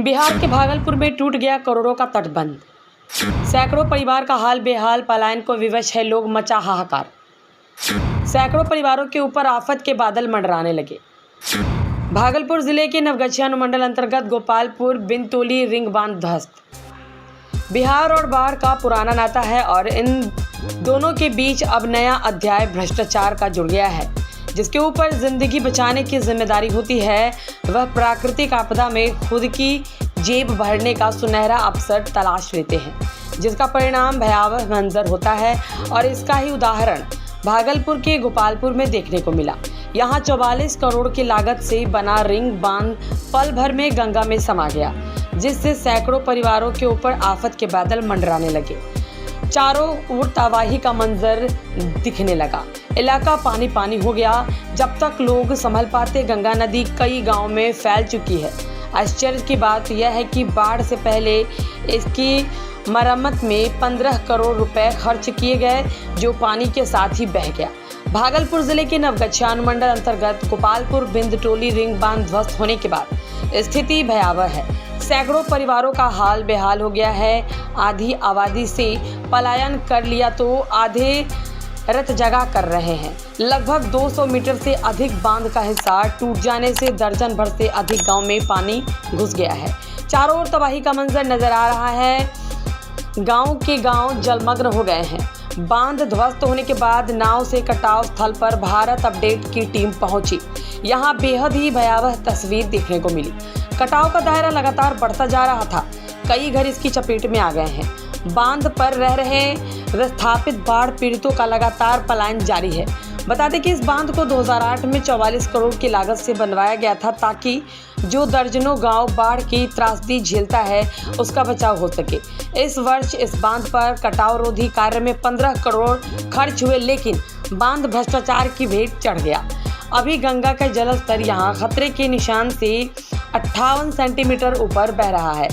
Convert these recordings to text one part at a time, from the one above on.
बिहार के भागलपुर में टूट गया करोड़ों का तटबंध। सैकड़ों परिवार का हाल बेहाल, पलायन को विवश है लोग, मचा हाहाकार। सैकड़ों परिवारों के ऊपर आफत के बादल मंडराने लगे। भागलपुर जिले के नवगछिया अनुमंडल अंतर्गत गोपालपुर बिनतोली रिंग बांध ध्वस्त। बिहार और बाढ़ का पुराना नाता है और इन दोनों के बीच अब नया अध्याय भ्रष्टाचार का जुड़ गया है। जिसके ऊपर जिंदगी बचाने की जिम्मेदारी होती है, वह प्राकृतिक आपदा में खुद की जेब भरने का सुनहरा अवसर तलाश लेते हैं, जिसका परिणाम भयावह मंजर होता है। और इसका ही उदाहरण भागलपुर के गोपालपुर में देखने को मिला। यहाँ 44 करोड़ की लागत से बना रिंग बांध पल भर में गंगा में समा गया, जिससे सैकड़ों परिवारों के ऊपर आफत के बादल मंडराने लगे। चारों ओर तबाही का मंजर दिखने लगा। इलाका पानी पानी हो गया। जब तक लोग संभल पाते, गंगा नदी कई गांव में फैल चुकी है। आश्चर्य की बात यह है कि बाढ़ से पहले इसकी मरम्मत में 15 करोड़ रुपए खर्च किए गए, जो पानी के साथ ही बह गया। भागलपुर जिले के नवगछिया अनुमंडल अंतर्गत गोपालपुर बिंदटोली रिंग बांध ध्वस्त होने के बाद स्थिति भयावह है। सैकड़ों परिवारों का हाल बेहाल हो गया है। आधी आबादी से पलायन कर लिया तो आधे रत जगह कर रहे हैं। लगभग 200 मीटर से अधिक बांध का हिस्सा टूट जाने से दर्जन भर से अधिक गांव में पानी घुस गया है। चारों ओर तबाही का मंजर नजर आ रहा है। गांव के गांव जलमग्न हो गए हैं। बांध ध्वस्त होने के बाद नाव से कटाव स्थल पर भारत अपडेट की टीम पहुंची। यहां बेहद ही भयावह तस्वीर देखने को मिली। कटाव का दायरा लगातार बढ़ता जा रहा था। कई घर इसकी चपेट में आ गए हैं। बांध पर रह रहे विस्थापित बाढ़ पीड़ितों का लगातार पलायन जारी है। बता दें कि इस बांध को 2008 में 44 करोड़ की लागत से बनवाया गया था, ताकि जो दर्जनों गांव बाढ़ की त्रासदी झेलता है उसका बचाव हो सके। इस वर्ष इस बांध पर कटाव रोधी कार्य में 15 करोड़ खर्च हुए, लेकिन बांध भ्रष्टाचार की भेंट चढ़ गया। अभी गंगा का जलस्तर यहाँ खतरे के निशान से 58 सेंटीमीटर ऊपर बह रहा है।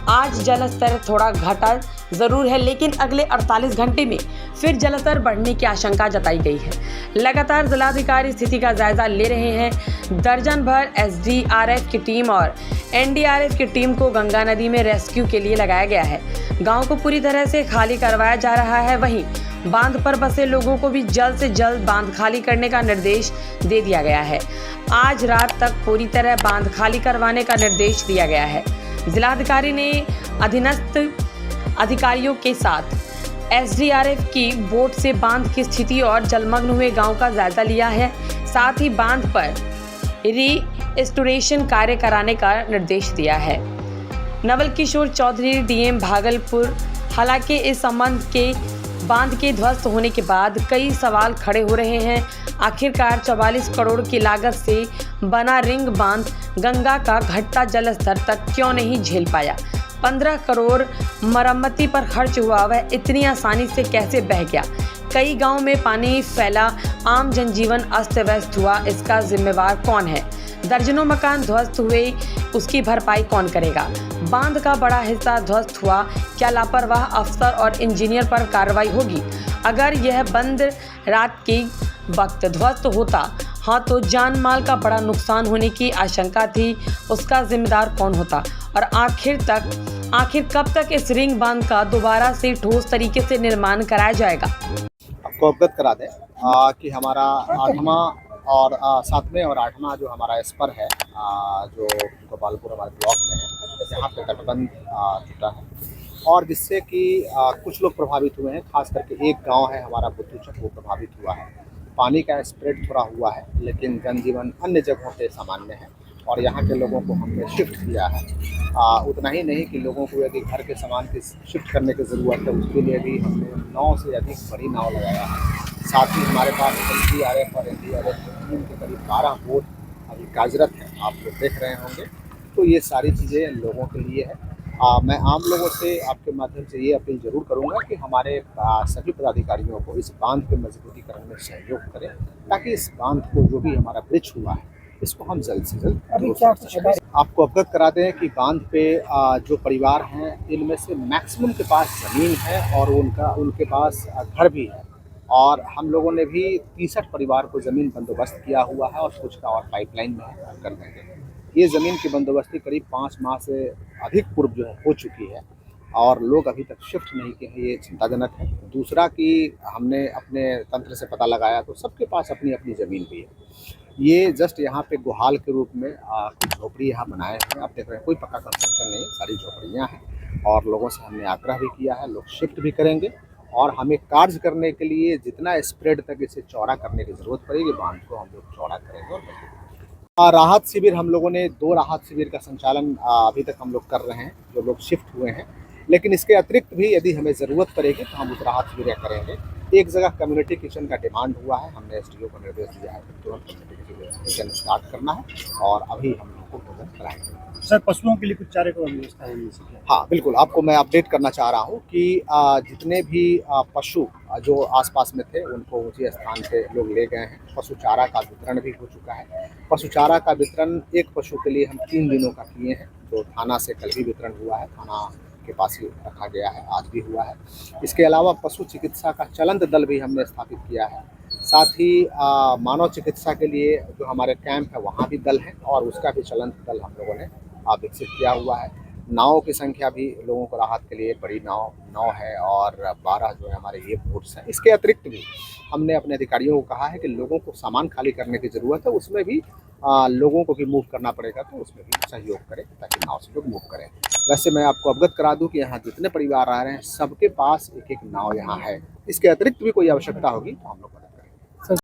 आज जलस्तर थोड़ा घटा जरूर है, लेकिन अगले 48 घंटे में फिर जलस्तर बढ़ने की आशंका जताई गई है। लगातार जिलाधिकारी स्थिति का जायजा ले रहे हैं। दर्जन भर एसडीआरएफ की टीम और एनडीआरएफ की टीम को गंगा नदी में रेस्क्यू के लिए लगाया गया है। गांव को पूरी तरह से खाली करवाया जा रहा है। वहीं बांध पर बसे लोगों को भी जल्द से जल्द बांध खाली करने का निर्देश दे दिया गया है। आज रात तक पूरी तरह बांध खाली करवाने का निर्देश दिया गया है। जिलाधिकारी ने अधीनस्थ अधिकारियों के साथ एसडीआरएफ की बोट से बांध की स्थिति और जलमग्न हुए गांव का जायजा लिया है। साथ ही बांध पर रीस्टोरेशन कार्य कराने का निर्देश दिया है। नवल किशोर चौधरी, डीएम भागलपुर। हालांकि इस संबंध के बांध के ध्वस्त होने के बाद कई सवाल खड़े हो रहे हैं। आखिरकार 44 करोड़ की लागत से बना रिंग बांध गंगा का घटता जलस्तर तक क्यों नहीं झेल पाया? 15 करोड़ मरम्मती पर खर्च हुआ, वह इतनी आसानी से कैसे बह गया? कई गांव में पानी फैला, आम जनजीवन अस्त व्यस्त हुआ। इसका जिम्मेवार कौन है? दर्जनों मकान ध्वस्त हुए, उसकी भरपाई कौन करेगा? बांध का बड़ा हिस्सा ध्वस्त हुआ, क्या लापरवाह अफसर और इंजीनियर पर कार्रवाई होगी? अगर यह बंद रात के वक्त ध्वस्त होता, हाँ, तो जान माल का बड़ा नुकसान होने की आशंका थी। उसका जिम्मेदार कौन होता? और आखिर कब तक इस रिंग बांध का दोबारा से ठोस तरीके से निर्माण कराया जाएगा? आपको अवगत करा दें कि हमारा 8वां और 7वें और 8वां जो हमारा स्पर है, जो गोपालपुर हमारे ब्लॉक में है, यहाँ पे तटबंध टूटा है और जिससे कि कुछ लोग प्रभावित हुए हैं। खास करके एक गांव है हमारा बुद्धूचक, वो प्रभावित हुआ है। पानी का स्प्रेड थोड़ा हुआ है, लेकिन जनजीवन अन्य जगहों पे सामान्य है और यहाँ के लोगों को हमने शिफ्ट किया है। उतना ही नहीं कि लोगों को यदि घर के सामान की शिफ्ट करने की ज़रूरत है, उसके लिए भी हमने 9 से अधिक बड़ी नाव लगाया है। साथ ही हमारे पास एसडीआरएफ और एनडीआरएफ की टीम के करीब 12 बोट अभी कार्यरत हैं, आप लोग देख रहे होंगे। तो ये सारी चीज़ें लोगों के लिए है। मैं आम लोगों से आपके माध्यम से ये अपील जरूर करूंगा कि हमारे सभी पदाधिकारियों को इस बांध के मजबूतीकरण में सहयोग करें, ताकि इस बांध को जो भी हमारा ब्रिज हुआ है इसको हम जल्द से जल्द आपको अवगत करा दें कि बांध पे जो परिवार हैं, इनमें से मैक्सिमम के पास ज़मीन है और उनके पास घर भी है। और हम लोगों ने भी 63 परिवार को ज़मीन बंदोबस्त किया हुआ है और कुछ का और पाइपलाइन में कर देंगे। ये ज़मीन की बंदोबस्ती करीब 5 माह से अधिक पूर्व जो है हो चुकी है और लोग अभी तक शिफ्ट नहीं किए हैं, ये चिंताजनक है। दूसरा कि हमने अपने तंत्र से पता लगाया तो सबके पास अपनी-अपनी ज़मीन भी है। ये जस्ट यहाँ पे गुहाल के रूप में कुछ झोपड़ी यहाँ बनाए हैं। आप देख रहे हैं कोई पक्का कंस्ट्रक्शन नहीं है, सारी झोपड़ियाँ हैं और लोगों से हमने आग्रह भी किया है, लोग शिफ्ट भी करेंगे और हमें कार्य करने के लिए जितना स्प्रेड तक इसे चौड़ा करने की ज़रूरत पड़ेगी, बांध को हम लोग चौड़ा करेंगे और राहत शिविर हम लोगों ने 2 राहत शिविर का संचालन अभी तक हम लोग कर रहे हैं, जो लोग शिफ्ट हुए हैं। लेकिन इसके अतिरिक्त भी यदि हमें ज़रूरत पड़ेगी तो हम उस राहत शिविर करेंगे। एक जगह कम्युनिटी किचन का डिमांड हुआ है, हमने एसडीओ को निर्देश दिया है कि तुरंत कम्युनिटी किचन स्टार्ट करना है और अभी हम लोग को भोजन कराएंगे। सर, पशुओं के लिए कुछ चारे का व्यवस्था है नहीं सर? हाँ, बिल्कुल, आपको मैं अपडेट करना चाह रहा हूँ कि जितने भी पशु जो आसपास में थे उनको ऊँचे स्थान पे लोग ले गए हैं। पशु चारा का वितरण भी हो चुका है। पशु चारा का वितरण एक पशु के लिए हम 3 दिनों का किए हैं, जो थाना से कल भी वितरण हुआ है, थाना के पास ही रखा गया है, आज भी हुआ है। इसके अलावा पशु चिकित्सा का चलंत दल भी हमने स्थापित किया है। साथ ही मानव चिकित्सा के लिए जो हमारे कैंप है वहाँ भी दल है और उसका भी चलंत दल हम लोगों ने विकसित किया हुआ है। नावों की संख्या भी लोगों को राहत के लिए बड़ी नाव 9 है और 12 जो है हमारे ये बोट्स हैं। इसके अतिरिक्त भी हमने अपने अधिकारियों को कहा है कि लोगों को सामान खाली करने की ज़रूरत है, उसमें भी लोगों को भी मूव करना पड़ेगा तो उसमें भी सहयोग करें ताकि नाव से लोग मूव करें। वैसे मैं आपको अवगत करा दूं कि यहाँ जितने परिवार आ रहे हैं सबके पास एक-एक नाव यहाँ है। इसके अतिरिक्त भी कोई आवश्यकता होगी तो हम लोग